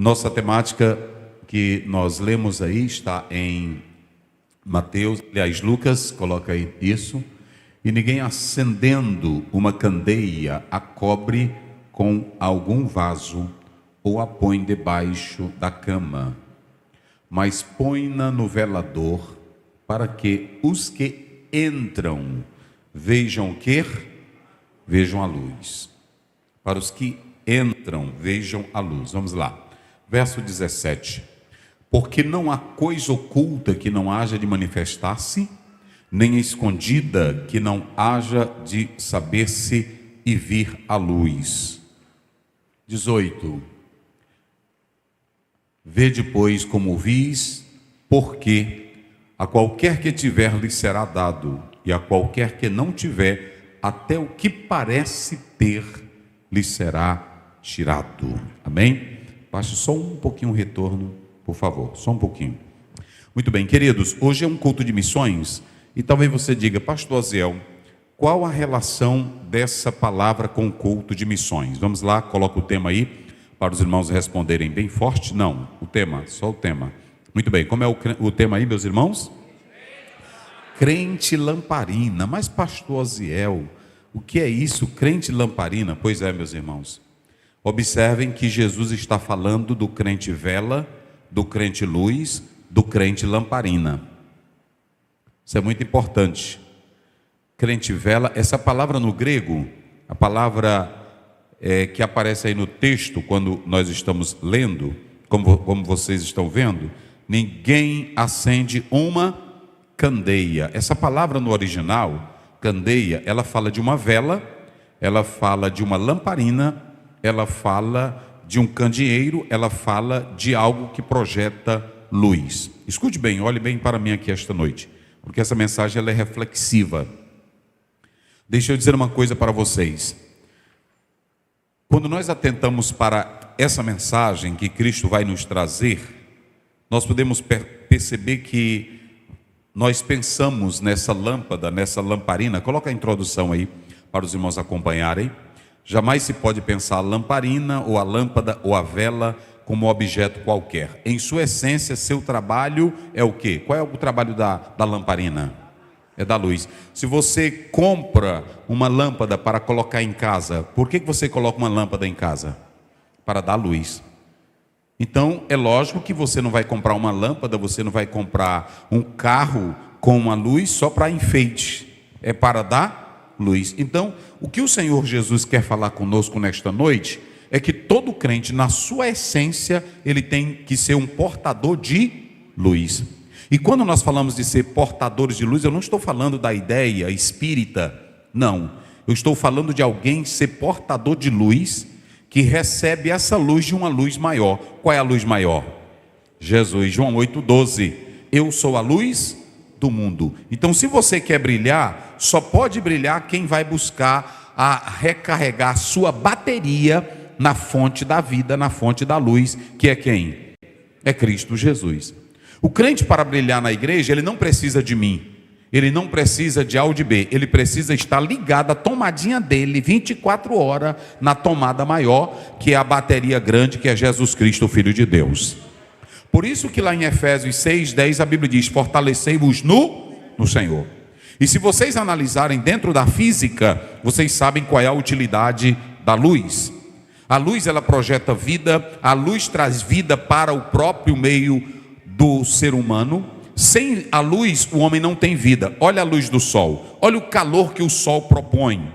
Nossa temática que nós lemos aí está em Mateus, aliás, Lucas, coloca aí isso. E ninguém acendendo uma candeia a cobre com algum vaso ou a põe debaixo da cama, mas põe-na no velador, para que os que entram vejam o quê? Vejam a luz. Para os que entram, vejam a luz. Vamos lá. Verso 17. Porque não há coisa oculta que não haja de manifestar-se, nem escondida que não haja de saber-se e vir à luz. 18. Vede, pois, como vis, porque a qualquer que tiver lhe será dado, e a qualquer que não tiver, até o que parece ter lhe será tirado. Amém? Baixe só um pouquinho o retorno, por favor, só um pouquinho. Muito bem, queridos, hoje é um culto de missões, e talvez você diga, pastor Aziel, qual a relação dessa palavra com o culto de missões? Vamos lá, coloca o tema aí, para os irmãos responderem bem forte. Não, o tema, só o tema. Muito bem, como é o tema aí, meus irmãos? Crente lamparina. Mas pastor Aziel, o que é isso, crente lamparina? Pois é, meus irmãos, observem que Jesus está falando do crente vela, do crente luz, do crente lamparina. Isso é muito importante. Crente vela, essa palavra no grego, a palavra que aparece aí no texto, quando nós estamos lendo, como vocês estão vendo, ninguém acende uma candeia. Essa palavra no original, candeia, ela fala de uma vela, ela fala de uma lamparina, ela fala de um candeeiro, ela fala de algo que projeta luz. Escute bem, olhe bem para mim aqui esta noite, porque essa mensagem ela é reflexiva. Deixa eu dizer uma coisa para vocês. Quando nós atentamos para essa mensagem que Cristo vai nos trazer, nós podemos perceber que nós pensamos nessa lâmpada, nessa lamparina. Coloca a introdução aí para os irmãos acompanharem. Jamais se pode pensar a lamparina ou a lâmpada ou a vela como objeto qualquer. Em sua essência, seu trabalho é o quê? Qual é o trabalho da lamparina? É da luz. Se você compra uma lâmpada para colocar em casa, por que você coloca uma lâmpada em casa? Para dar luz. Então, é lógico que você não vai comprar uma lâmpada, você não vai comprar um carro com uma luz só para enfeite. É para dar luz. Então, o que o Senhor Jesus quer falar conosco nesta noite é que todo crente, na sua essência, ele tem que ser um portador de luz. E quando nós falamos de ser portadores de luz, eu não estou falando da ideia espírita, não. Eu estou falando de alguém ser portador de luz, que recebe essa luz de uma luz maior. Qual é a luz maior? Jesus, João 8,12. Eu sou a luz do mundo. Então, se você quer brilhar, só pode brilhar quem vai buscar a recarregar sua bateria na fonte da vida, na fonte da luz, que é quem? É Cristo Jesus. O crente, para brilhar na igreja, ele não precisa de mim, ele não precisa de A ou de B, ele precisa estar ligado à tomadinha dele 24 horas na tomada maior, que é a bateria grande, que é Jesus Cristo, o Filho de Deus. Por isso que lá em Efésios 6:10 a Bíblia diz: fortalecei-vos no Senhor. E se vocês analisarem dentro da física, vocês sabem qual é a utilidade da luz. A luz, ela projeta vida, a luz traz vida para o próprio meio do ser humano. Sem a luz o homem não tem vida. Olha a luz do sol, olha o calor que o sol propõe.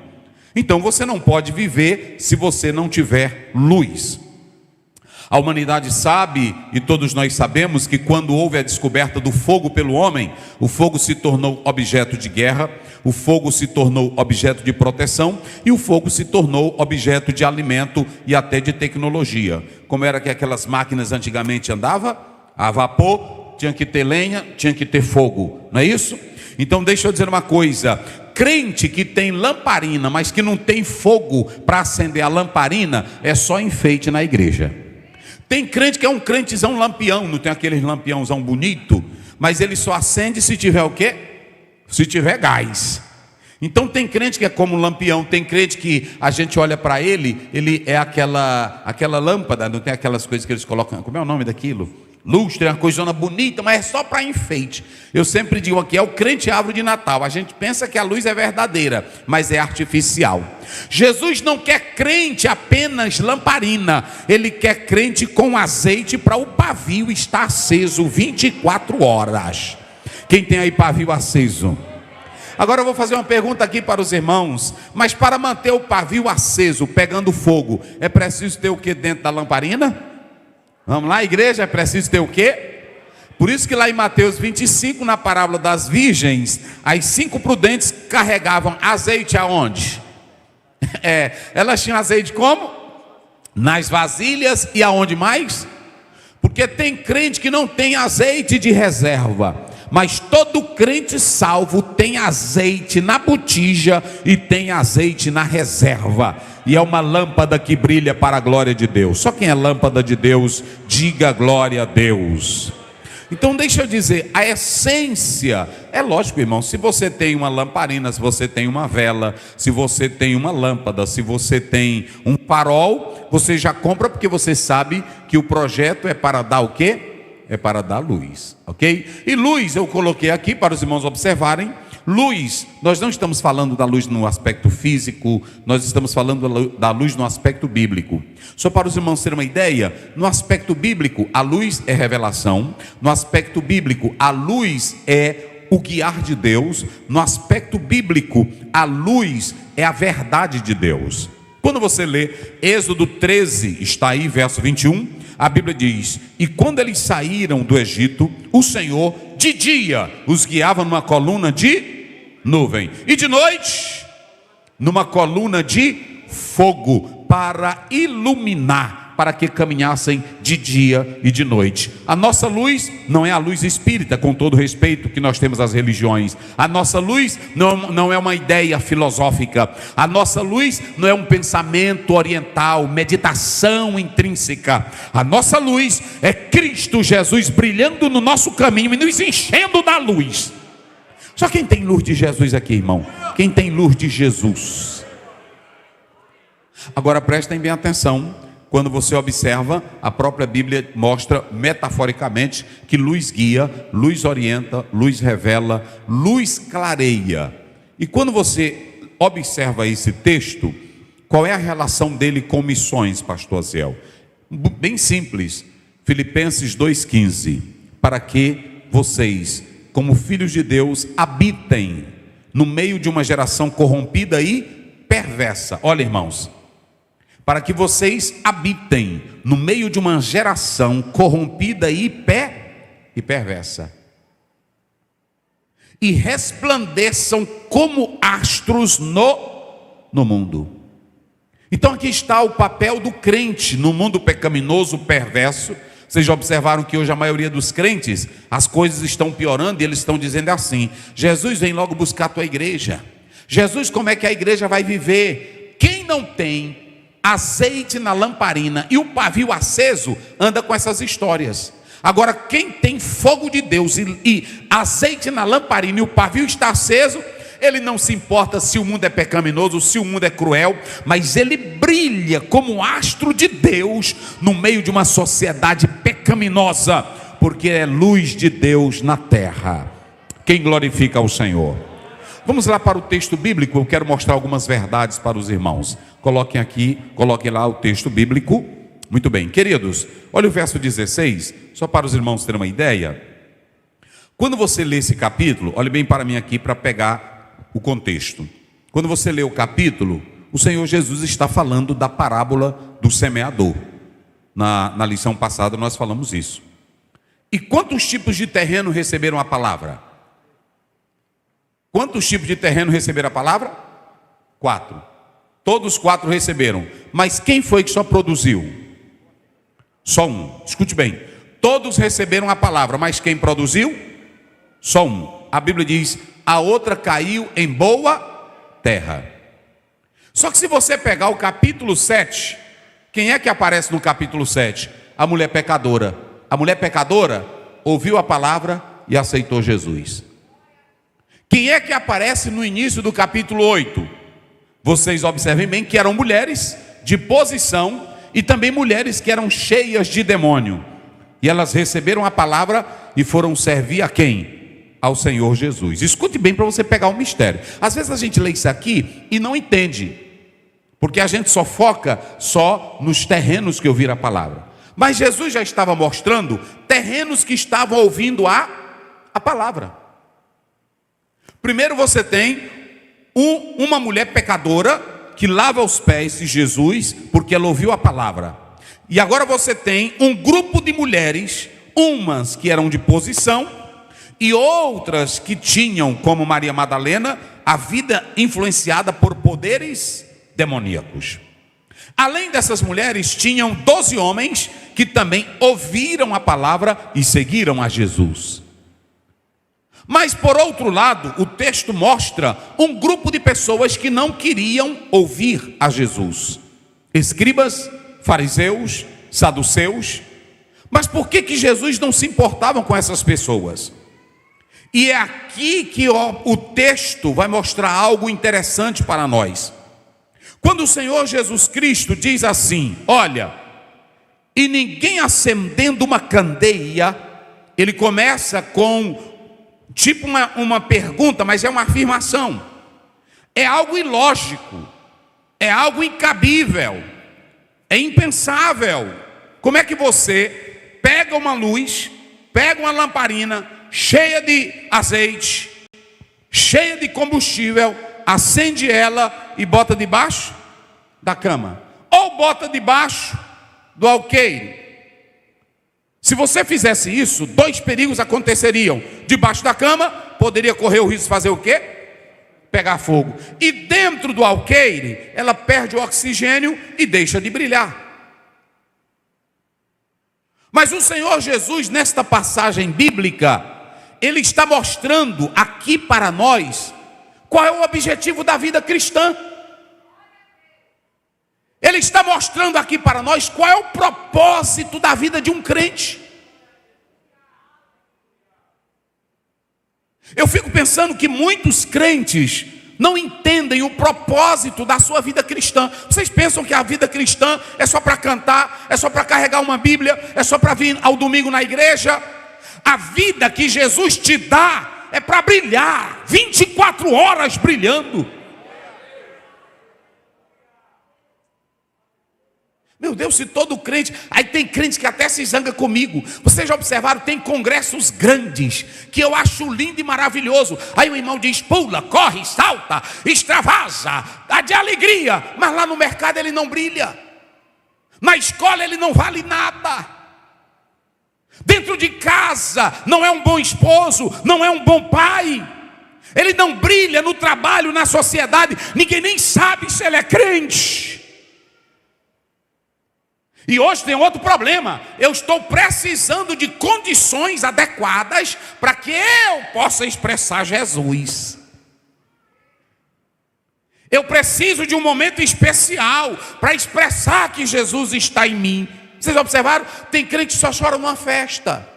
Então você não pode viver se você não tiver luz. A humanidade sabe, e todos nós sabemos, que quando houve a descoberta do fogo pelo homem, o fogo se tornou objeto de guerra, o fogo se tornou objeto de proteção, e o fogo se tornou objeto de alimento e até de tecnologia. Como era que aquelas máquinas antigamente andavam? A vapor, tinha que ter lenha, tinha que ter fogo, não é isso? Então deixa eu dizer uma coisa, crente que tem lamparina, mas que não tem fogo para acender a lamparina, é só enfeite na igreja. Tem crente que é um crentezão lampião, não tem aquele lampiãozão bonito, mas ele só acende se tiver o quê? Se tiver gás. Então tem crente que é como um lampião, tem crente que a gente olha para ele, ele é aquela lâmpada, não tem aquelas coisas que eles colocam, como é o nome daquilo? Lustre, uma coisona bonita, mas é só para enfeite. Eu sempre digo aqui, é o crente árvore de Natal. A gente pensa que a luz é verdadeira, mas é artificial. Jesus não quer crente apenas lamparina, ele quer crente com azeite para o pavio estar aceso 24 horas. Quem tem aí pavio aceso? Agora eu vou fazer uma pergunta aqui para os irmãos. Mas para manter o pavio aceso, pegando fogo, é preciso ter o que dentro da lamparina? Vamos lá, igreja, é preciso ter o quê? Por isso que lá em Mateus 25, na parábola das virgens, as 5 prudentes carregavam azeite aonde? Elas tinham azeite como? Nas vasilhas e aonde mais? Porque tem crente que não tem azeite de reserva, mas todo crente salvo tem azeite na botija e tem azeite na reserva, e é uma lâmpada que brilha para a glória de Deus. Só quem é lâmpada de Deus, diga glória a Deus. Então deixa eu dizer, a essência, é lógico, irmão, se você tem uma lamparina, se você tem uma vela, se você tem uma lâmpada, se você tem um farol, você já compra porque você sabe que o projeto é para dar o quê? É para dar luz, ok? E luz eu coloquei aqui para os irmãos observarem. Luz, nós não estamos falando da luz no aspecto físico, nós estamos falando da luz no aspecto bíblico. Só para os irmãos terem uma ideia, no aspecto bíblico, a luz é revelação. No aspecto bíblico, a luz é o guiar de Deus. No aspecto bíblico, a luz é a verdade de Deus. Quando você lê Êxodo 13, está aí, verso 21, a Bíblia diz: e quando eles saíram do Egito, o Senhor de dia os guiava numa coluna de nuvem, e de noite numa coluna de fogo, para iluminar, para que caminhassem de dia e de noite. A nossa luz não é a luz espírita, com todo o respeito que nós temos às religiões. A nossa luz não é uma ideia filosófica. A nossa luz não é um pensamento oriental, meditação intrínseca. A nossa luz é Cristo Jesus brilhando no nosso caminho e nos enchendo da luz. Só quem tem luz de Jesus aqui, irmão? Quem tem luz de Jesus? Agora prestem bem atenção. Quando você observa, a própria Bíblia mostra metaforicamente que luz guia, luz orienta, luz revela, luz clareia. E quando você observa esse texto, qual é a relação dele com missões, pastor Aziel? Bem simples, Filipenses 2,15, para que vocês, como filhos de Deus, habitem no meio de uma geração corrompida e perversa. Olha, irmãos, para que vocês habitem no meio de uma geração corrompida e perversa, e resplandeçam como astros no mundo. Então aqui está o papel do crente no mundo pecaminoso, perverso. Vocês já observaram que hoje a maioria dos crentes, as coisas estão piorando, e eles estão dizendo assim: Jesus, vem logo buscar a tua igreja. Jesus, como é que a igreja vai viver? Quem não tem azeite na lamparina e o pavio aceso, anda com essas histórias. Agora, quem tem fogo de Deus e azeite na lamparina e o pavio está aceso, ele não se importa se o mundo é pecaminoso, se o mundo é cruel, mas ele brilha como astro de Deus no meio de uma sociedade pecaminosa, porque é luz de Deus na terra. Quem glorifica ao Senhor? Vamos lá para o texto bíblico. Eu quero mostrar algumas verdades para os irmãos. Coloquem lá o texto bíblico. Muito bem, queridos, olha o verso 16, só para os irmãos terem uma ideia. Quando você lê esse capítulo, olhe bem para mim aqui para pegar o contexto. Quando você lê o capítulo, o Senhor Jesus está falando da parábola do semeador. Na lição passada nós falamos isso. E quantos tipos de terreno receberam a palavra? Quantos tipos de terreno receberam a palavra? 4. Todos 4 receberam. Mas quem foi que só produziu? Só um. Escute bem. Todos receberam a palavra, mas quem produziu? Só um. A Bíblia diz: a outra caiu em boa terra. Só que se você pegar o capítulo 7, quem é que aparece no capítulo 7? A mulher pecadora. A mulher pecadora ouviu a palavra e aceitou Jesus. Quem é que aparece no início do capítulo 8? Vocês observem bem que eram mulheres de posição e também mulheres que eram cheias de demônio. E elas receberam a palavra e foram servir a quem? Ao Senhor Jesus. Escute bem para você pegar o mistério. Às vezes a gente lê isso aqui e não entende, porque a gente só foca nos terrenos que ouviram a palavra. Mas Jesus já estava mostrando terrenos que estavam ouvindo a palavra. Primeiro você tem uma mulher pecadora que lava os pés de Jesus porque ela ouviu a palavra. E agora você tem um grupo de mulheres, umas que eram de posição e outras que tinham, como Maria Madalena, a vida influenciada por poderes demoníacos. Além dessas mulheres, tinham 12 homens que também ouviram a palavra e seguiram a Jesus. Mas por outro lado, o texto mostra um grupo de pessoas que não queriam ouvir a Jesus. Escribas, fariseus, saduceus. Mas por que Jesus não se importava com essas pessoas? E é aqui que o texto vai mostrar algo interessante para nós. Quando o Senhor Jesus Cristo diz assim, olha, e ninguém acendendo uma candeia, ele começa com tipo uma pergunta, mas é uma afirmação. É algo ilógico, é algo incabível, é impensável. Como é que você pega uma luz, pega uma lamparina cheia de azeite, cheia de combustível, acende ela e bota debaixo da cama, ou bota debaixo do alqueire? Se você fizesse isso, 2 perigos aconteceriam. Debaixo da cama, poderia correr o risco de fazer o quê? Pegar fogo. E dentro do alqueire, ela perde o oxigênio e deixa de brilhar. Mas o Senhor Jesus, nesta passagem bíblica, ele está mostrando aqui para nós qual é o objetivo da vida cristã. Ele está mostrando aqui para nós qual é o propósito da vida de um crente. Eu fico pensando que muitos crentes não entendem o propósito da sua vida cristã. Vocês pensam que a vida cristã é só para cantar, é só para carregar uma Bíblia, é só para vir ao domingo na igreja? A vida que Jesus te dá é para brilhar, 24 horas brilhando. Meu Deus, se todo crente... Aí tem crente que até se zanga comigo. Vocês já observaram, tem congressos grandes que eu acho lindo e maravilhoso. Aí o irmão diz, pula, corre, salta, extravasa, dá de alegria. Mas lá no mercado ele não brilha. Na escola ele não vale nada. Dentro de casa não é um bom esposo, não é um bom pai. Ele não brilha no trabalho, na sociedade. Ninguém nem sabe se ele é crente. E hoje tem outro problema. Eu estou precisando de condições adequadas para que eu possa expressar Jesus. Eu preciso de um momento especial para expressar que Jesus está em mim. Vocês observaram? Tem crente que só chora numa festa.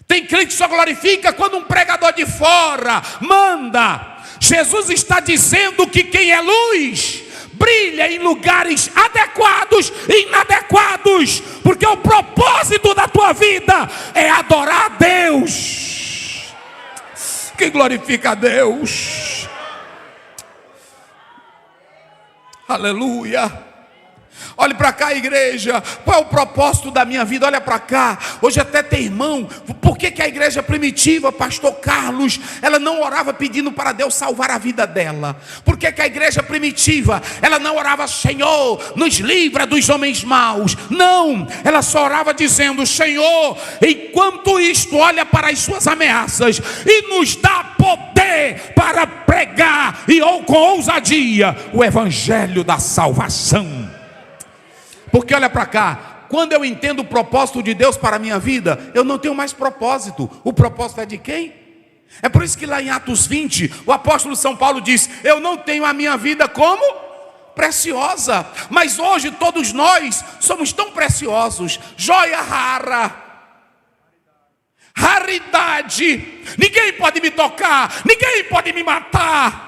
Tem crente que só glorifica quando um pregador de fora manda. Jesus está dizendo que quem é luz brilha em lugares adequados e inadequados, porque o propósito da tua vida é adorar a Deus. Quem glorifica a Deus? Aleluia. Olhe para cá, igreja. Qual é o propósito da minha vida? Olha para cá. Hoje até tem irmão. Por que a igreja primitiva, pastor Carlos, ela não orava pedindo para Deus salvar a vida dela? Por que a igreja primitiva, ela não orava, Senhor, nos livra dos homens maus? Não, ela só orava dizendo, Senhor, enquanto isto, olha para as suas ameaças e nos dá poder para pregar e ou com ousadia o evangelho da salvação. Porque olha para cá, quando eu entendo o propósito de Deus para a minha vida, eu não tenho mais propósito. O propósito é de quem? É por isso que lá em Atos 20, o apóstolo São Paulo diz, eu não tenho a minha vida como preciosa. Mas hoje todos nós somos tão preciosos, joia rara. raridade. Ninguém pode me tocar, ninguém pode me matar.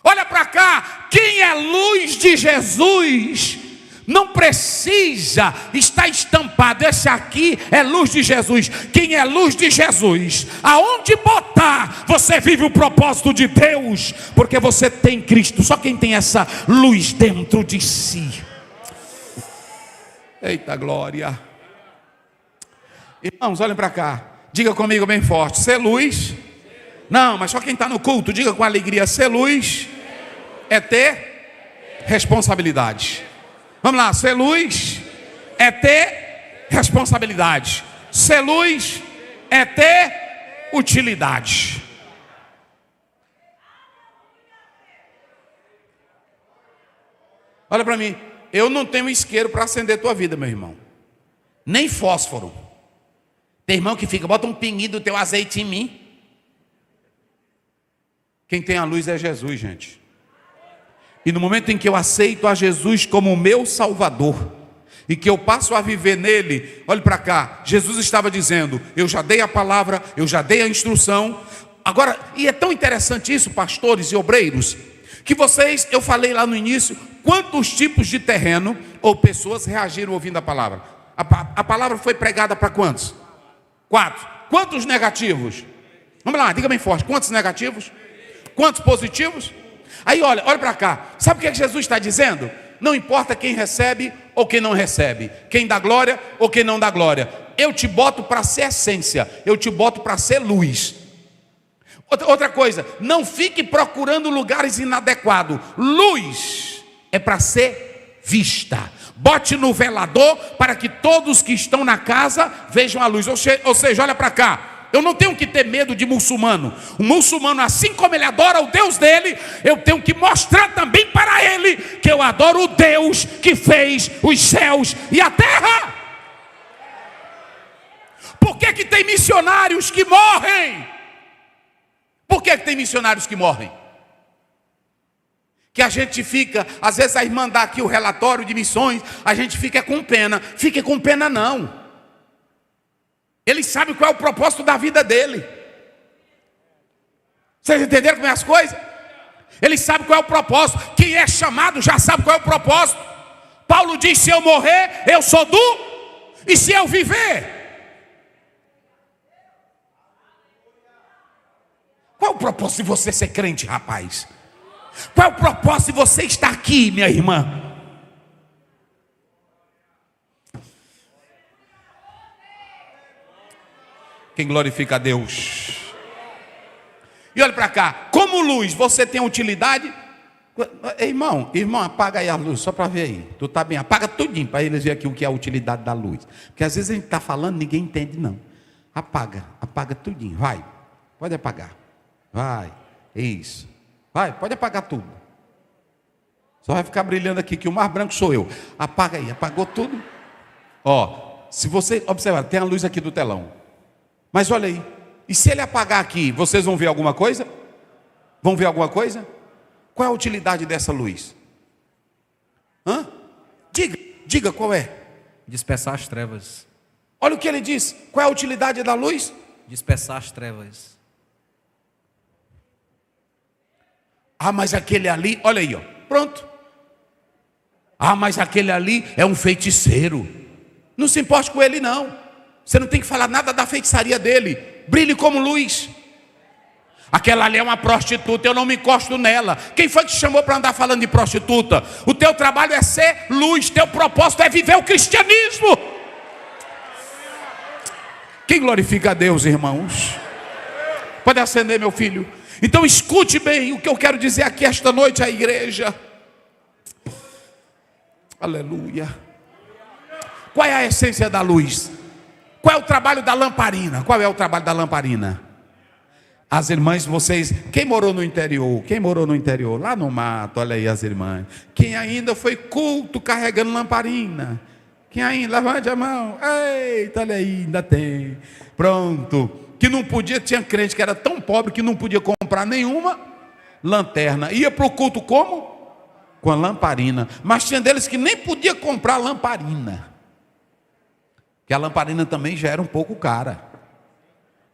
Olha para cá, quem é luz de Jesus não precisa estar estampado. Esse aqui é luz de Jesus. Quem é luz de Jesus, aonde botar, você vive o propósito de Deus, porque você tem Cristo. Só quem tem essa luz dentro de si. Eita glória. Irmãos, olhem para cá. Diga comigo bem forte: ser luz. Não, mas só quem está no culto, diga com alegria: ser luz é ter responsabilidade. Vamos lá, ser luz é ter responsabilidade. Ser luz é ter utilidade. Olha para mim, eu não tenho isqueiro para acender tua vida, meu irmão. Nem fósforo. Tem irmão que fica, bota um pinguinho do teu azeite em mim. Quem tem a luz é Jesus, gente. E no momento em que eu aceito a Jesus como meu Salvador, e que eu passo a viver nele, olhe para cá, Jesus estava dizendo: eu já dei a palavra, eu já dei a instrução. Agora, e é tão interessante isso, pastores e obreiros, que vocês, eu falei lá no início, quantos tipos de terreno ou pessoas reagiram ouvindo a palavra? A palavra foi pregada para quantos? 4. Quantos negativos? Vamos lá, diga bem forte: quantos negativos? Quantos positivos? Aí olha para cá, sabe o que Jesus está dizendo? Não importa quem recebe ou quem não recebe, quem dá glória ou quem não dá glória, eu te boto para ser essência, eu te boto para ser luz. Outra coisa, não fique procurando lugares inadequados. Luz é para ser vista. Bote no velador para que todos que estão na casa vejam a luz. Ou seja, olha para cá. Eu não tenho que ter medo de muçulmano. O muçulmano, assim como ele adora o Deus dele, eu tenho que mostrar também para ele que eu adoro o Deus que fez os céus e a terra. Por que que tem missionários que morrem? Por que que tem missionários que morrem? Que a gente fica, às vezes a irmã dá aqui o relatório de missões, a gente fica com pena. Fique com pena não. Ele sabe qual é o propósito da vida dele. Vocês entenderam como é as coisas? Ele sabe qual é o propósito. Quem é chamado já sabe qual é o propósito. Paulo diz: se eu morrer, eu sou do, e se eu viver. Qual é o propósito de você ser crente, rapaz? Qual é o propósito de você estar aqui, minha irmã? Quem glorifica a Deus. E olha para cá, como luz você tem utilidade. Irmão, apaga aí a luz, só para ver aí. Tu tá bem, apaga tudinho para eles verem aqui o que é a utilidade da luz. Porque às vezes a gente está falando, ninguém entende não. Apaga tudinho, vai. Pode apagar. Vai, isso. Vai, pode apagar tudo. Só vai ficar brilhando aqui, que o mais branco sou eu. Apaga aí, apagou tudo. Ó, se você observar, tem a luz aqui do telão. Mas olha aí, e se ele apagar aqui, vocês vão ver alguma coisa? Vão ver alguma coisa? Qual é a utilidade dessa luz? Diga qual é? Dispersar as trevas. Olha o que ele diz. Qual é a utilidade da luz? Dispersar as trevas. Ah, mas aquele ali, olha aí, ó, pronto. Ah, mas aquele ali é um feiticeiro. Não se importe com ele não. Você não tem que falar nada da feitiçaria dele. Brilhe como luz. Aquela ali é uma prostituta, eu não me encosto nela. Quem foi que te chamou para andar falando de prostituta? O teu trabalho é ser luz, teu propósito é viver o cristianismo. Quem glorifica a Deus, irmãos? Pode acender, meu filho. Então escute bem o que eu quero dizer aqui esta noite à igreja. Aleluia. Qual é a essência da luz? Qual é o trabalho da lamparina? Qual é o trabalho da lamparina? As irmãs, vocês, quem morou no interior? Quem morou no interior? Lá no mato, olha aí as irmãs. Quem ainda foi culto carregando lamparina? Quem ainda? Levante a mão. Eita, olha aí, ainda tem. Pronto. Que não podia, tinha crente que era tão pobre que não podia comprar nenhuma lanterna. Ia para o culto como? Com a lamparina. Mas tinha deles que nem podia comprar lamparina. Que a lamparina também já era um pouco cara.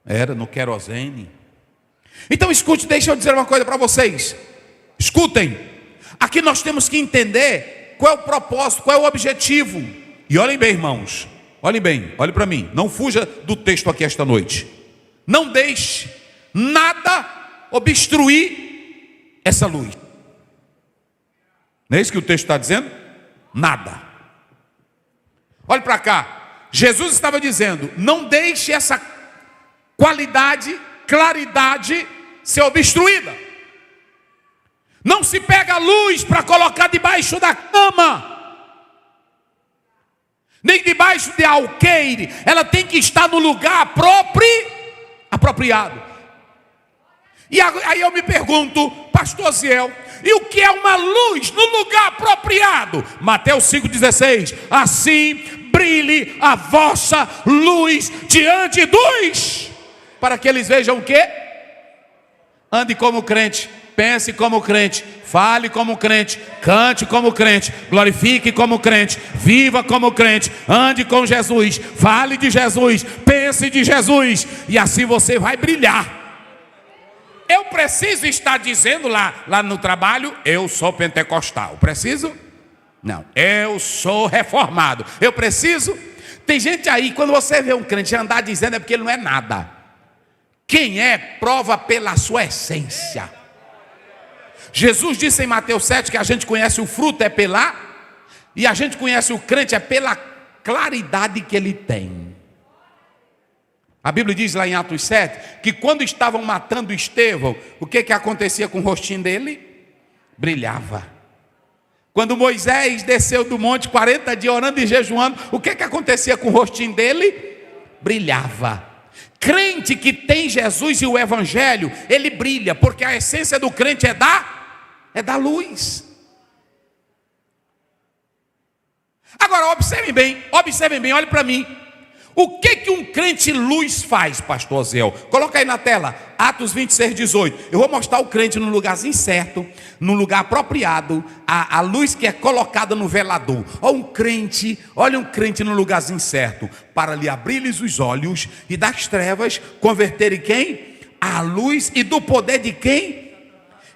Era no querosene. Então escute, deixa eu dizer uma coisa para vocês. Escutem. Aqui nós temos que entender qual é o propósito, qual é o objetivo. E olhem bem, irmãos. Olhem bem, olhem para mim. Não fuja do texto aqui esta noite. Não deixe nada obstruir essa luz. Não é isso que o texto está dizendo? Nada. Olhe para cá. Jesus estava dizendo: não deixe essa qualidade, claridade ser obstruída. Não se pega a luz para colocar debaixo da cama, nem debaixo de alqueire. Ela tem que estar no lugar apropriado. E aí eu me pergunto, pastor Ziel, e o que é uma luz no lugar apropriado? Mateus 5,16: assim brilhe a vossa luz diante dos, para que eles vejam o quê? Ande como crente, pense como crente, fale como crente, cante como crente, glorifique como crente, viva como crente, ande com Jesus, fale de Jesus, pense de Jesus, e assim você vai brilhar. Eu preciso estar dizendo lá no trabalho: eu sou pentecostal. Preciso? Não. Eu sou reformado. Eu preciso? Tem gente aí, quando você vê um crente andar dizendo, é porque ele não é nada. Quem é, prova pela sua essência. Jesus disse em Mateus 7 que a gente conhece o fruto e a gente conhece o crente é pela claridade que ele tem. A Bíblia diz lá em Atos 7 que quando estavam matando Estevão, o que acontecia com o rostinho dele? Brilhava. Quando Moisés desceu do monte 40 dias orando e jejuando, o que acontecia com o rostinho dele? Brilhava. Crente que tem Jesus e o Evangelho, ele brilha, porque a essência do crente é da luz. Agora observem bem, olhem para mim. O que um crente luz faz, pastor Zéu? Coloca aí na tela, Atos 26:18. Eu vou mostrar o crente no lugarzinho certo, no lugar apropriado, a luz que é colocada no velador. Olha um crente no lugarzinho certo, para lhe abrir-lhes os olhos e das trevas converterem quem? A luz, e do poder de quem?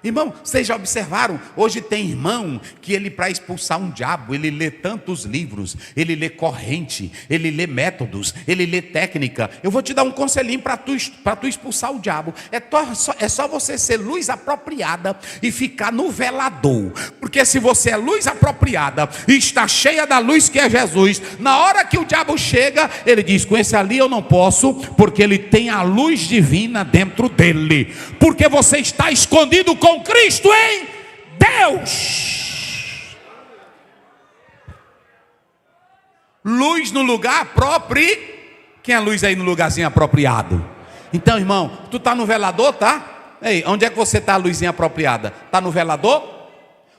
Irmão, vocês já observaram? Hoje tem irmão que ele, para expulsar um diabo, ele lê tantos livros, ele lê corrente, ele lê métodos, ele lê técnica. Eu vou te dar um conselhinho para tu expulsar o diabo. É só você ser luz apropriada e ficar no velador. Porque se você é luz apropriada e está cheia da luz que é Jesus, na hora que o diabo chega, ele diz: com esse ali eu não posso, porque ele tem a luz divina dentro dele. Porque você está escondido com Cristo em Deus. Luz no lugar próprio. Quem é luz aí no lugarzinho apropriado? Então, irmão, tu está no velador, tá? Ei, onde é que você está, a luzinha apropriada? Está no velador?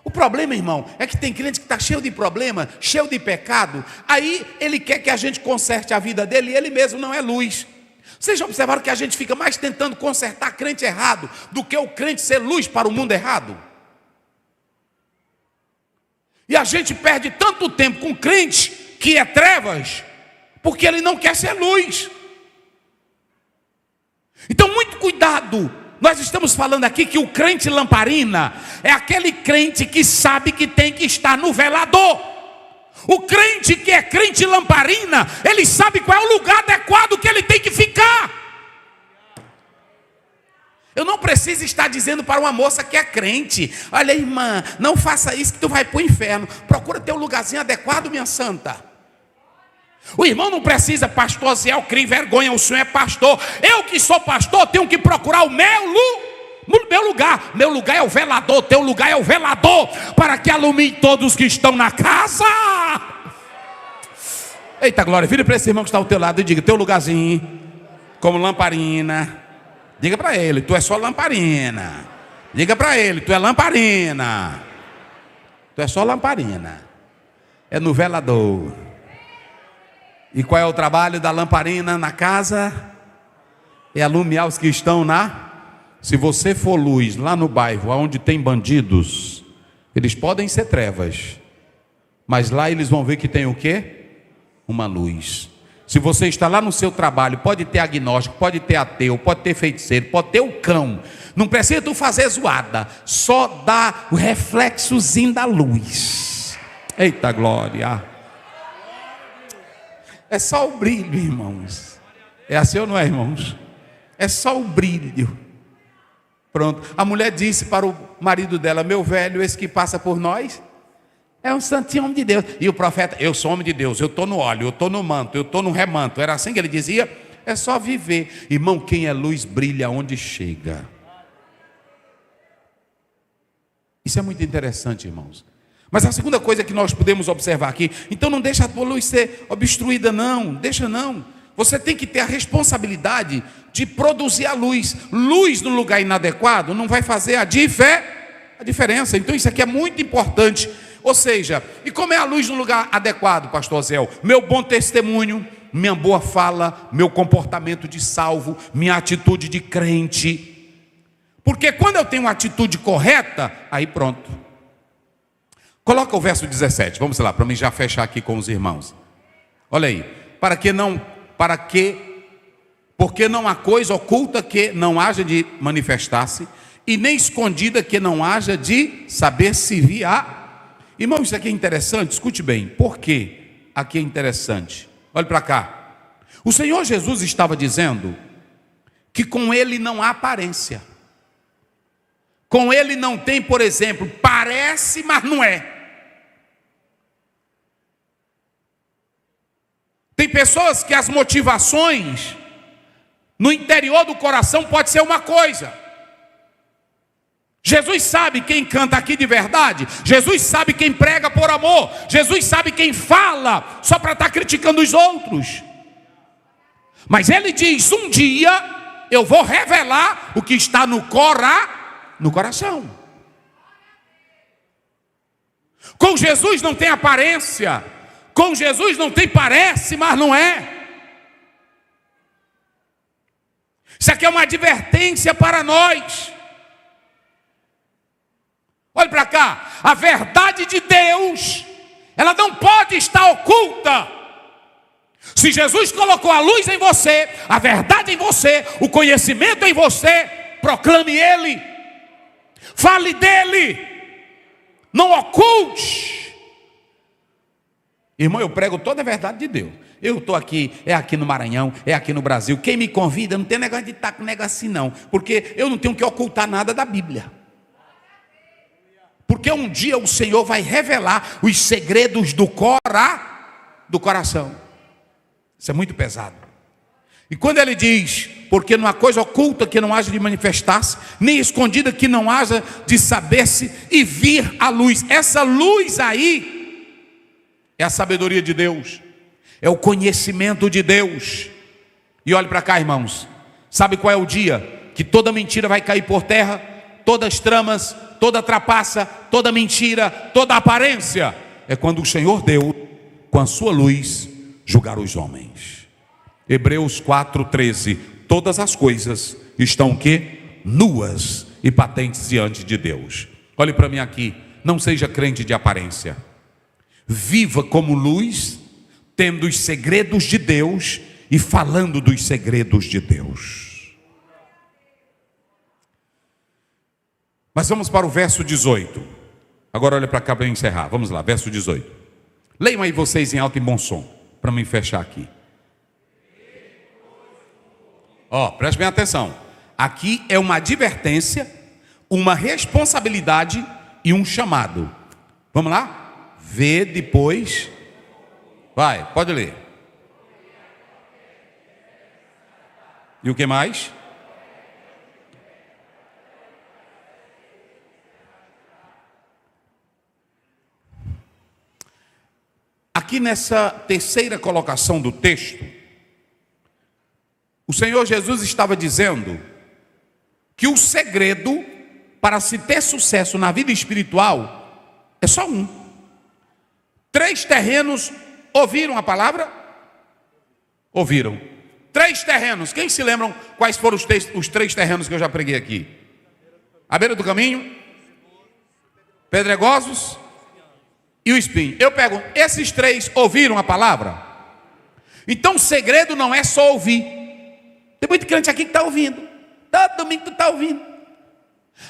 O problema, irmão, é que tem crente que está cheio de problema, cheio de pecado. Aí ele quer que a gente conserte a vida dele e ele mesmo não é luz. Vocês já observaram que a gente fica mais tentando consertar crente errado do que o crente ser luz para o mundo errado? E a gente perde tanto tempo com crente que é trevas, porque ele não quer ser luz. Então, muito cuidado. Nós estamos falando aqui que o crente lamparina é aquele crente que sabe que tem que estar no velador. O crente que é crente lamparina, ele sabe qual é o lugar adequado que ele tem que ficar. Eu não preciso estar dizendo para uma moça que é crente: olha, irmã, não faça isso que tu vai para o inferno. Procura ter um lugarzinho adequado, minha santa. O irmão não precisa: pastor Zé, eu crio vergonha, o senhor é pastor. Eu que sou pastor tenho que procurar o meu lugar. Meu lugar é o velador, teu lugar é o velador, para que alumie todos que estão na casa. Eita glória, vira para esse irmão que está ao teu lado e diga: teu lugarzinho, como lamparina. Diga para ele: tu é só lamparina. Diga para ele: tu é lamparina. Tu é só lamparina. É no velador. E qual é o trabalho da lamparina na casa? É alumiar os que estão na... Se você for luz lá no bairro onde tem bandidos, eles podem ser trevas, mas lá eles vão ver que tem o quê? Uma luz. Se você está lá no seu trabalho, pode ter agnóstico, pode ter ateu, pode ter feiticeiro, pode ter o cão. Não precisa tu fazer zoada, só dá o reflexozinho da luz. Eita glória! É só o brilho, irmãos. É assim ou não é, irmãos? É só o brilho. Pronto. A mulher disse para o marido dela: meu velho, esse que passa por nós é um santinho homem de Deus. E o profeta: eu sou homem de Deus, eu estou no óleo, eu estou no manto, eu estou no remanto. Era assim que ele dizia? É só viver. Irmão, quem é luz brilha onde chega. Isso é muito interessante, irmãos. Mas a segunda coisa que nós podemos observar aqui: então não deixa a tua luz ser obstruída, não. Deixa não. Você tem que ter a responsabilidade de produzir a luz. Luz no lugar inadequado não vai fazer a diferença. Então isso aqui é muito importante. Ou seja, e como é a luz no lugar adequado, pastor Zé? Meu bom testemunho, minha boa fala, meu comportamento de salvo, minha atitude de crente. Porque quando eu tenho uma atitude correta, aí pronto. Coloca o verso 17, vamos lá, para mim já fechar aqui com os irmãos. Olha aí, porque não há coisa oculta que não haja de manifestar-se, e nem escondida que não haja de saber se vir a... Irmão, isso aqui é interessante, escute bem. Por que aqui é interessante? Olhe para cá. O Senhor Jesus estava dizendo que com Ele não há aparência. Com Ele não tem, por exemplo, parece, mas não é. Tem pessoas que as motivações no interior do coração pode ser uma coisa. Jesus sabe quem canta aqui de verdade. Jesus sabe quem prega por amor. Jesus sabe quem fala só para estar criticando os outros. Mas Ele diz: um dia eu vou revelar o que está no coração. Com Jesus não tem aparência. Com Jesus não tem parece, mas não é. Isso aqui é uma advertência para nós. Olhe para cá, a verdade de Deus, ela não pode estar oculta. Se Jesus colocou a luz em você, a verdade em você, o conhecimento em você, proclame Ele, fale dEle, não oculte. Irmão, eu prego toda a verdade de Deus. Eu estou aqui, é aqui no Maranhão, é aqui no Brasil. Quem me convida, não tem negócio de estar com negócio assim não, porque eu não tenho que ocultar nada da Bíblia. Porque um dia o Senhor vai revelar os segredos do coração. Isso é muito pesado. E quando Ele diz: porque não há coisa oculta que não haja de manifestar-se, nem escondida que não haja de saber-se e vir a luz. Essa luz aí é a sabedoria de Deus, é o conhecimento de Deus. E olhe para cá, irmãos. Sabe qual é o dia que toda mentira vai cair por terra? Todas as tramas, toda trapaça, toda mentira, toda aparência, é quando o Senhor Deus, com a sua luz, julgar os homens. Hebreus 4:13. Todas as coisas estão o quê? Nuas e patentes diante de Deus. Olhe para mim aqui, não seja crente de aparência. Viva como luz, tendo os segredos de Deus e falando dos segredos de Deus. Mas vamos para o verso 18. Agora olha para cá para eu encerrar. Vamos lá, verso 18. Leiam aí vocês em alto e bom som, para mim fechar aqui. Preste bem atenção. Aqui é uma advertência, uma responsabilidade e um chamado. Vamos lá? Vê depois. Vai, pode ler. E o que mais? Aqui nessa terceira colocação do texto, o Senhor Jesus estava dizendo que o segredo para se ter sucesso na vida espiritual é só um. 3 terrenos ouviram a palavra? Ouviram. 3 terrenos. Quem se lembram quais foram os 3 terrenos que eu já preguei aqui? À beira do caminho, pedregosos e o espinho. Eu pergunto, esses 3 ouviram a palavra? Então o segredo não é só ouvir. Tem muito crente aqui que está ouvindo. Todo domingo tu está ouvindo.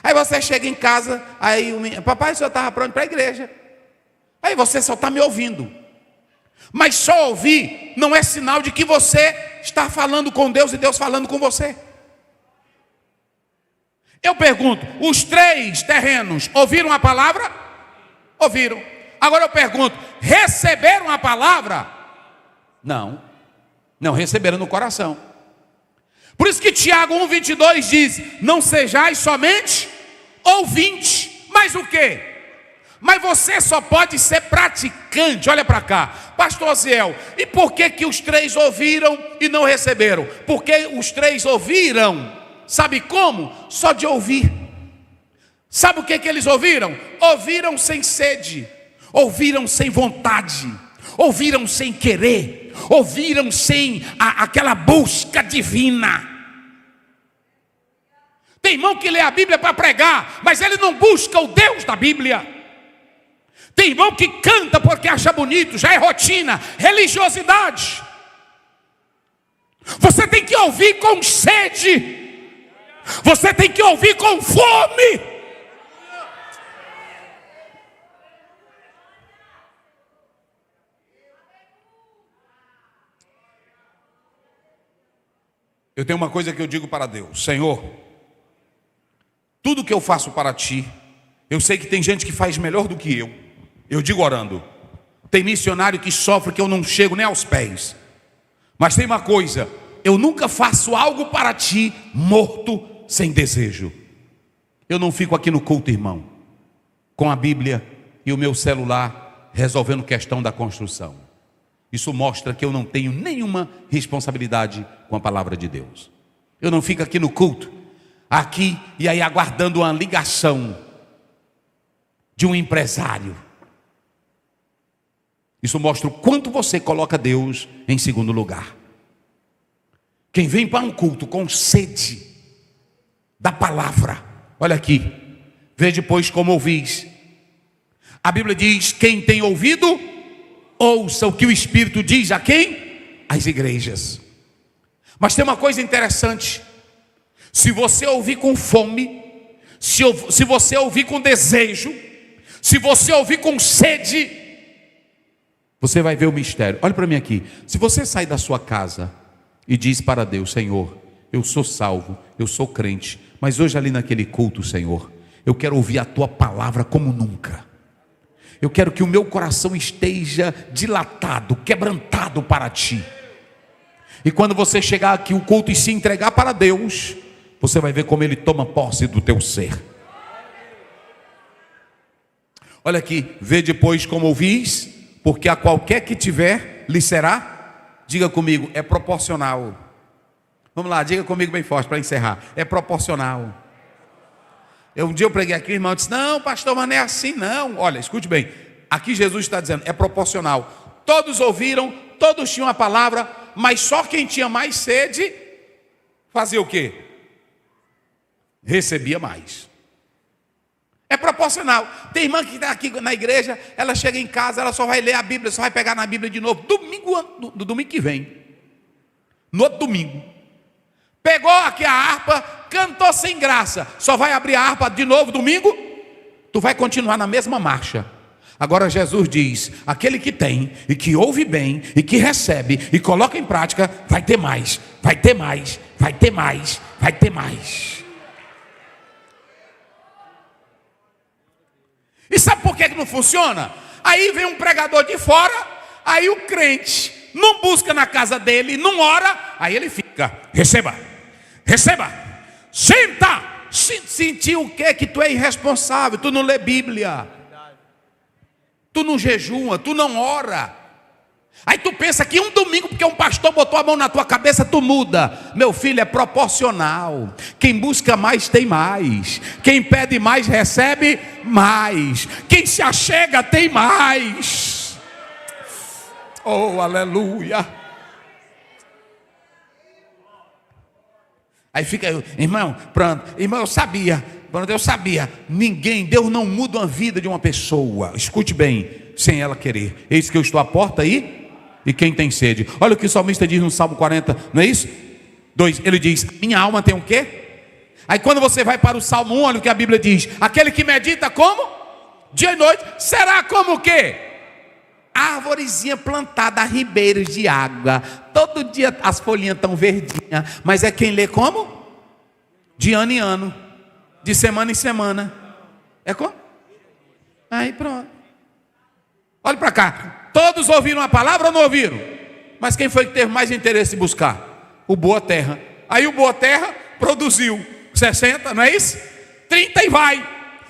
Aí você chega em casa, aí papai, o senhor estava pronto para a igreja. Aí você só está me ouvindo. Mas só ouvir não é sinal de que você está falando com Deus e Deus falando com você. Eu pergunto, os 3 terrenos ouviram a palavra? Ouviram. Agora eu pergunto, receberam a palavra? Não. Não receberam no coração. Por isso que Tiago 1,22 diz, não sejais somente ouvintes. Mas o quê? Mas você só pode ser praticante. Olha para cá, pastor Osiel, e por que os 3 ouviram e não receberam? Porque os 3 ouviram, sabe como? Só de ouvir. Sabe o que eles ouviram? Ouviram sem sede, ouviram sem vontade, ouviram sem querer, ouviram sem aquela busca divina. Tem irmão que lê a Bíblia para pregar, mas ele não busca o Deus da Bíblia. Tem irmão que canta porque acha bonito, já é rotina, religiosidade. Você tem que ouvir com sede, você tem que ouvir com fome. Eu tenho uma coisa que eu digo para Deus: Senhor, tudo que eu faço para Ti, eu sei que tem gente que faz melhor do que eu digo orando. Tem missionário que sofre que eu não chego nem aos pés. Mas tem uma coisa, eu nunca faço algo para Ti morto, sem desejo. Eu não fico aqui no culto, irmão, com a Bíblia e o meu celular resolvendo questão da construção. Isso mostra que eu não tenho nenhuma responsabilidade com a palavra de Deus. Eu não fico aqui no culto, aqui e aí aguardando uma ligação de um empresário. Isso mostra o quanto você coloca Deus em segundo lugar. Quem vem para um culto com sede da palavra, olha aqui, vê depois como ouvis. A Bíblia diz: quem tem ouvido, ouça o que o Espírito diz a quem? Às igrejas. Mas tem uma coisa interessante: se você ouvir com fome, se você ouvir com desejo, se você ouvir com sede, você vai ver o mistério. Olha para mim aqui. Se você sair da sua casa e diz para Deus: Senhor, eu sou salvo, eu sou crente, mas hoje ali naquele culto, Senhor, eu quero ouvir a Tua palavra como nunca. Eu quero que o meu coração esteja dilatado, quebrantado para Ti. E quando você chegar aqui o culto e se entregar para Deus, você vai ver como Ele toma posse do teu ser. Olha aqui, vê depois como ouvis, porque a qualquer que tiver, lhe será, diga comigo, é proporcional. Vamos lá, diga comigo bem forte para encerrar, é proporcional. Um dia eu preguei aqui, o irmão disse: não, pastor, mas não é assim não. Olha, escute bem, aqui Jesus está dizendo, é proporcional. Todos ouviram, todos tinham a palavra, mas só quem tinha mais sede, fazia o quê? Recebia mais. É proporcional. Tem irmã que está aqui na igreja, ela chega em casa, ela só vai ler a Bíblia, só vai pegar na Bíblia de novo, do domingo que vem. No outro domingo. Pegou aqui a harpa, cantou sem graça, só vai abrir a harpa de novo domingo, tu vai continuar na mesma marcha. Agora Jesus diz: aquele que tem, e que ouve bem, e que recebe, e coloca em prática, vai ter mais, vai ter mais, vai ter mais, vai ter mais. E sabe por que não funciona? Aí vem um pregador de fora, aí o crente não busca na casa dele, não ora, aí ele fica: receba, receba, senta. Sentiu o quê? Que tu é irresponsável, tu não lê Bíblia, tu não jejua, tu não ora. Aí tu pensa que um domingo, porque um pastor botou a mão na tua cabeça, tu muda. Meu filho, é proporcional. Quem busca mais tem mais. Quem pede mais recebe mais. Quem se achega tem mais. Oh, aleluia. Aí fica, irmão, pronto, irmão, eu sabia, ninguém, Deus não muda a vida de uma pessoa, escute bem, sem ela querer. Eis que eu estou à porta aí e quem tem sede. Olha o que o salmista diz no Salmo 40, não é isso? 2, ele diz, minha alma tem o quê? Aí quando você vai para o Salmo 1, olha o que a Bíblia diz, aquele que medita como? Dia e noite, será como o quê? Árvorezinha plantada a ribeiros de água, todo dia as folhinhas estão verdinhas, mas é quem lê como? De ano em ano, de semana em semana, é como? Aí pronto, olha para cá, todos ouviram a palavra ou não ouviram? Mas quem foi que teve mais interesse em buscar? O Boa Terra. Aí o Boa Terra produziu 60, não é isso? 30 e vai.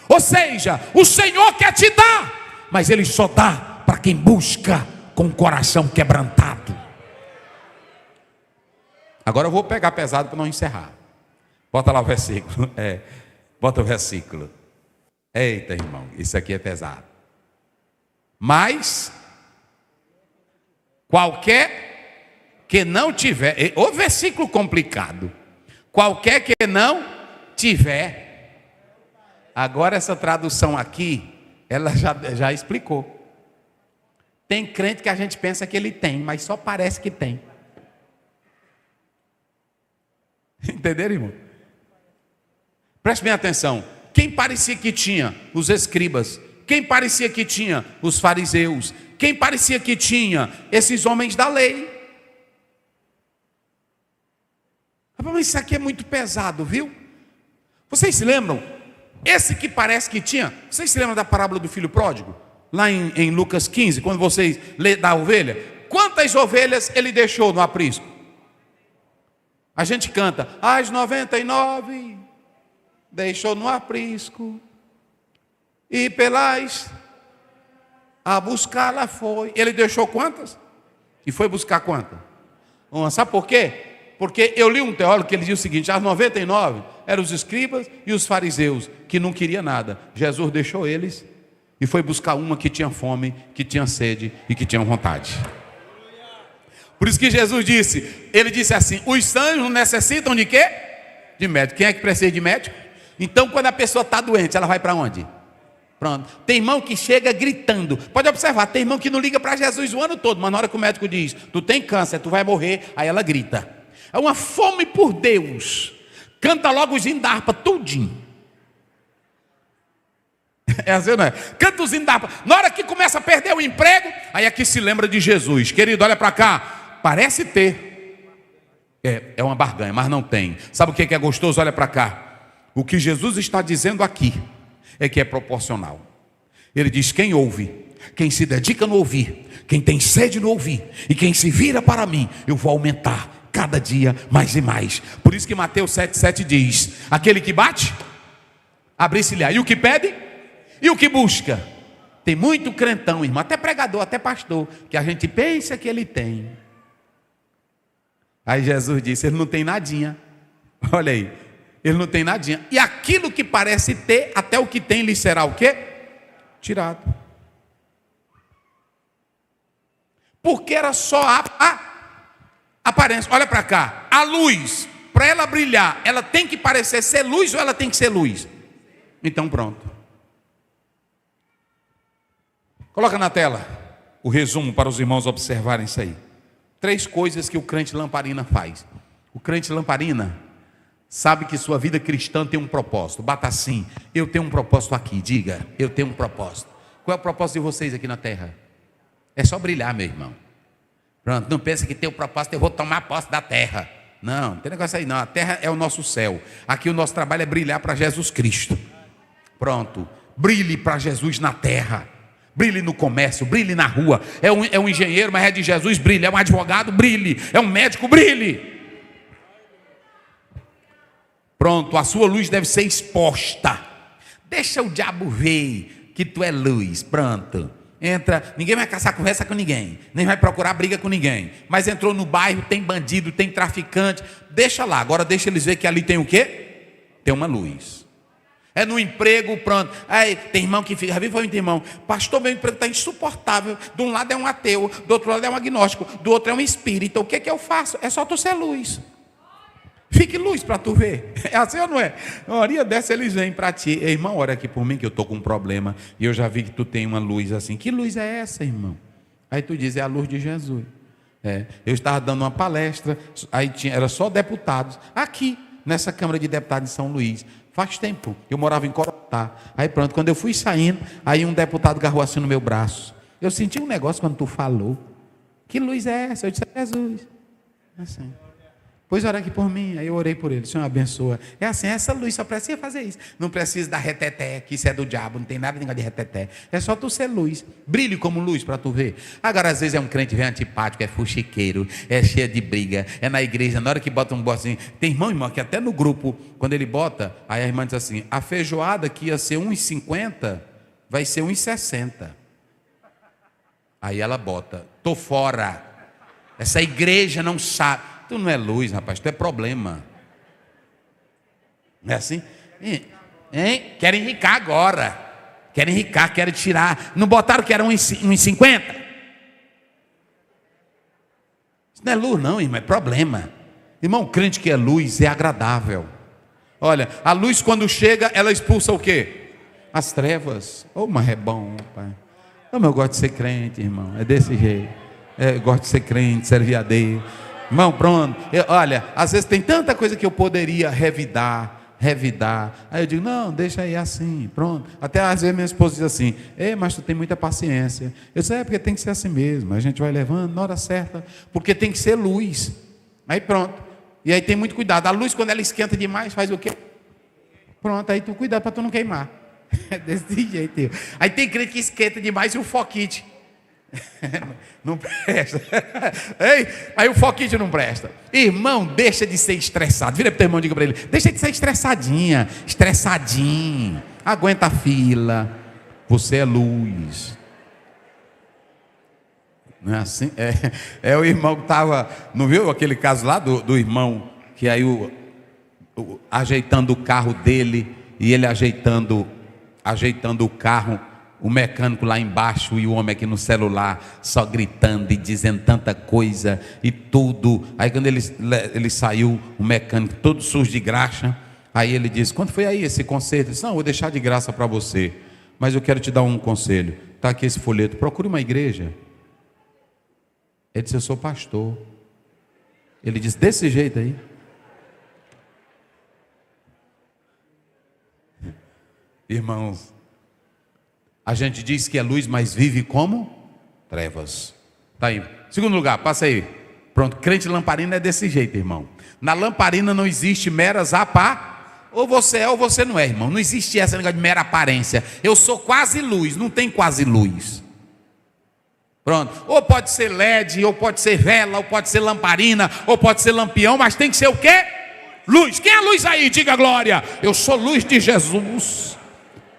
Ou seja, o Senhor quer te dar, mas Ele só dá para quem busca com o coração quebrantado. Agora eu vou pegar pesado para não encerrar. Bota lá o versículo. Bota o versículo. Eita, irmão, isso aqui é pesado. Mas qualquer que não tiver, o versículo complicado. Qualquer que não tiver. Agora essa tradução aqui, ela já explicou. Tem crente que a gente pensa que ele tem, mas só parece que tem. Entenderam, irmão? Preste bem atenção. Quem parecia que tinha? Os escribas. Quem parecia que tinha? Os fariseus. Quem parecia que tinha? Esses homens da lei. Mas isso aqui é muito pesado, viu? Vocês se lembram? Esse que parece que tinha, vocês se lembram da parábola do filho pródigo? Lá em Lucas 15, quando vocês lê da ovelha, quantas ovelhas ele deixou no aprisco? A gente canta, as 99 deixou no aprisco, e pelas a buscá-la foi. Ele deixou quantas? E foi buscar quantas? Uma. Sabe por quê? Porque eu li um teólogo que ele diz o seguinte, as 99 eram os escribas e os fariseus, que não queriam nada. Jesus deixou eles e foi buscar uma que tinha fome, que tinha sede e que tinha vontade. Por isso que Jesus disse, ele disse assim, os sãos não necessitam de quê? De médico. Quem é que precisa de médico? Então quando a pessoa está doente, ela vai para onde? Pronto. Tem irmão que chega gritando. Pode observar, tem irmão que não liga para Jesus o ano todo, mas na hora que o médico diz, tu tem câncer, tu vai morrer, aí ela grita. É uma fome por Deus. Canta logo os hinos da harpa, tudinho. É assim, não é? Canta os hinos da harpa. Na hora que começa a perder o emprego, aí aqui se lembra de Jesus. Querido, olha para cá. Parece ter. É uma barganha, mas não tem. Sabe o que é gostoso? Olha para cá. O que Jesus está dizendo aqui é que é proporcional. Ele diz, quem ouve, quem se dedica no ouvir, quem tem sede no ouvir, e quem se vira para mim, eu vou aumentar cada dia mais e mais. Por isso que Mateus 7,7 diz, aquele que bate, abre-se-lhe. E o que pede, e o que busca. Tem muito crentão, irmão, até pregador, até pastor, que a gente pensa que ele tem. Aí Jesus disse, ele não tem nadinha. Olha aí, ele não tem nadinha. E aquilo que parece ter, até o que tem lhe será o quê? Tirado. Porque era só a aparência. Olha para cá, a luz, para ela brilhar, ela tem que parecer ser luz ou ela tem que ser luz? Então pronto. Coloca na tela o resumo para os irmãos observarem isso aí. 3 coisas que o crente lamparina faz. O crente lamparina sabe que sua vida cristã tem um propósito. Bata assim, eu tenho um propósito aqui, diga, eu tenho um propósito. Qual é o propósito de vocês aqui na terra? É só brilhar, meu irmão. Pronto, não pensa que tem o propósito, eu vou tomar posse da terra. Não, não tem negócio aí não, a terra é o nosso céu. Aqui o nosso trabalho é brilhar para Jesus Cristo. Pronto, brilhe para Jesus na terra. Brilhe no comércio, brilhe na rua. É um engenheiro, mas é de Jesus, brilhe. É um advogado, brilhe. É um médico, brilhe. Pronto, a sua luz deve ser exposta. Deixa o diabo ver que tu é luz. Pronto. Entra, ninguém vai caçar conversa com ninguém, nem vai procurar briga com ninguém. Mas entrou no bairro, tem bandido, tem traficante. Deixa lá, agora deixa eles ver que ali tem o quê? Tem uma luz. É no emprego, pronto. Aí tem irmão que fica, foi muito irmão, pastor, meu emprego está insuportável. De um lado é um ateu, do outro lado é um agnóstico, do outro é um espírita. O que que eu faço? É só tu ser luz. Fique luz para tu ver. É assim ou não é? Uma hora dessa eles vêm para ti. Ei, irmão, ora aqui por mim que eu estou com um problema. E eu já vi que tu tem uma luz assim. Que luz é essa, irmão? Aí tu diz, é a luz de Jesus. Eu estava dando uma palestra, aí era só deputados, aqui, nessa Câmara de Deputados de São Luís. Faz tempo, eu morava em Corotá. Aí pronto, quando eu fui saindo, aí um deputado agarrou assim no meu braço. Eu senti um negócio quando tu falou. Que luz é essa? Eu disse, é Jesus. Assim. Pois ora aqui por mim. Aí eu orei por ele. Senhor, abençoa. É assim, essa luz só precisa fazer isso. Não precisa da reteté, que isso é do diabo. Não tem nada de negócio de reteté. É só tu ser luz. Brilhe como luz para tu ver. Agora, às vezes é um crente bem antipático, é fuxiqueiro, é cheio de briga. É na igreja, na hora que bota um assim. Tem irmão, que até no grupo, quando ele bota, aí a irmã diz assim, a feijoada que ia ser 1,50, vai ser 1,60. Aí ela bota, tô fora. Essa igreja não sabe. Tu não é luz, rapaz, tu é problema. Não é assim? Hein? Querem enricar agora. Querem enricar, querem tirar. Não botaram que era 1,50? Isso não é luz não, irmão, é problema. Irmão, crente que é luz é agradável. Olha, a luz quando chega, ela expulsa o quê? As trevas. Mas é bom, pai. Eu gosto de ser crente, irmão, é desse jeito. Eu gosto de ser crente, servir a Deus. Irmão, pronto. Olha, às vezes tem tanta coisa que eu poderia revidar. Aí eu digo, não, deixa aí assim, pronto. Até às vezes minha esposa diz assim, mas tu tem muita paciência. Eu disse, porque tem que ser assim mesmo. A gente vai levando na hora certa, porque tem que ser luz. Aí pronto. E aí tem muito cuidado. A luz, quando ela esquenta demais, faz o quê? Pronto, aí tu cuida para tu não queimar. É desse jeito. Aí tem crente que esquenta demais e o foquite não presta. Ei, aí o foquite não presta. Irmão, deixa de ser estressado. Vira para o teu irmão e diga para ele, deixa de ser estressadinho. Aguenta a fila. Você é luz. Não é assim? É o irmão que estava, não viu aquele caso lá do irmão que aí ajeitando o carro dele, e ele ajeitando o carro, o mecânico lá embaixo e o homem aqui no celular só gritando e dizendo tanta coisa e tudo. Aí quando ele saiu, o mecânico todo sujo de graxa, aí ele disse, quanto foi aí esse conserto? Ele disse, não, vou deixar de graça para você, mas eu quero te dar um conselho. Está aqui esse folheto, procure uma igreja. Ele disse, eu sou pastor. Ele disse, desse jeito aí. Irmãos, a gente diz que é luz, mas vive como trevas. Tá aí. Segundo lugar, passa aí. Pronto, crente lamparina é desse jeito, irmão. Na lamparina não existe meras ou você é ou você não é, irmão. Não existe essa negócio de mera aparência. Eu sou quase luz, não tem quase luz. Pronto, ou pode ser LED, ou pode ser vela, ou pode ser lamparina, ou pode ser lampião, mas tem que ser o quê? Luz. Quem é a luz aí? Diga glória. Eu sou luz de Jesus.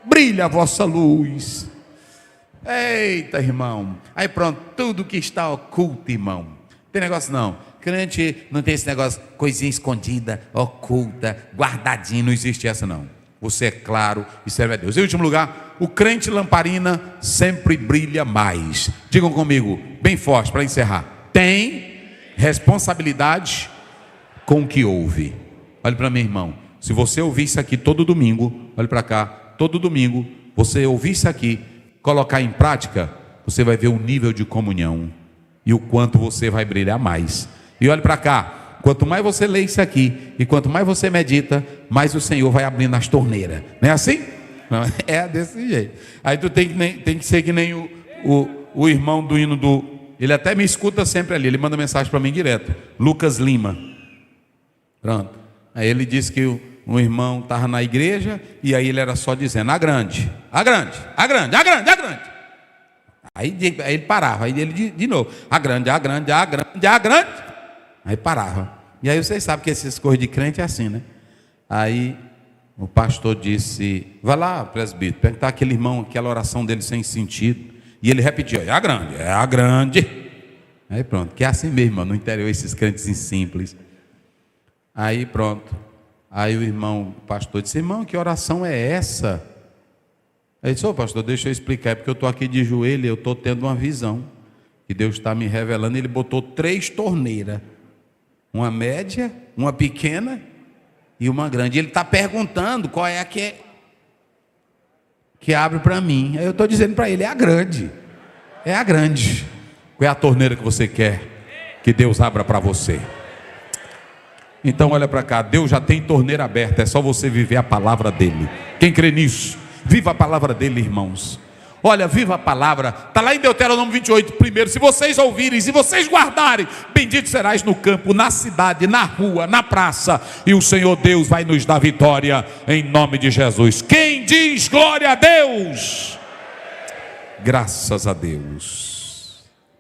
Brilha a vossa luz. Eita, irmão. Aí pronto, tudo que está oculto, irmão. Tem negócio não. Crente não tem esse negócio, coisinha escondida, oculta, guardadinha. Não existe essa não. Você é claro e serve a Deus. Em último lugar, o crente lamparina sempre brilha mais. Digam comigo, bem forte para encerrar. Tem responsabilidade com o que ouve. Olhe para mim, irmão. Se você ouvir isso aqui todo domingo, olhe para cá, todo domingo, você ouvir isso aqui, colocar em prática, você vai ver o nível de comunhão e o quanto você vai brilhar mais. E olhe para cá. Quanto mais você lê isso aqui e quanto mais você medita, mais o Senhor vai abrindo as torneiras. Não é assim? Não, é desse jeito. Aí tu tem que ser que nem o irmão do hino do... Ele até me escuta sempre ali, ele manda mensagem para mim direto. Lucas Lima. Pronto. Aí ele disse que um irmão estava na igreja e aí ele era só dizendo, a grande. Aí ele parava, aí ele de novo, a grande. Aí parava. E aí vocês sabem que essas coisas de crente é assim, né? Aí o pastor disse, vai lá, presbítero, perguntar aquele irmão, aquela oração dele sem sentido. E ele repetiu, é a grande. Aí pronto, que é assim mesmo, irmão, no interior, esses crentes simples. Aí pronto. Aí o pastor disse, irmão, que oração é essa? Aí disse, pastor, deixa eu explicar, é porque eu estou aqui de joelho, eu estou tendo uma visão, que Deus está me revelando. Ele botou 3 torneiras. Uma média, uma pequena e uma grande. Ele está perguntando qual é a que abre para mim. Aí eu estou dizendo para ele, é a grande. Qual é a torneira que você quer? que Deus abra para você. Então olha para cá, Deus já tem torneira aberta, é só você viver a palavra dele. Quem crê nisso? Viva a palavra dele, irmãos. Olha, viva a palavra, está lá em Deuteronômio 28, primeiro: se vocês ouvirem, se vocês guardarem, bendito serás no campo, na cidade, na rua, na praça, e o Senhor Deus vai nos dar vitória, em nome de Jesus. Quem diz glória a Deus? Graças a Deus.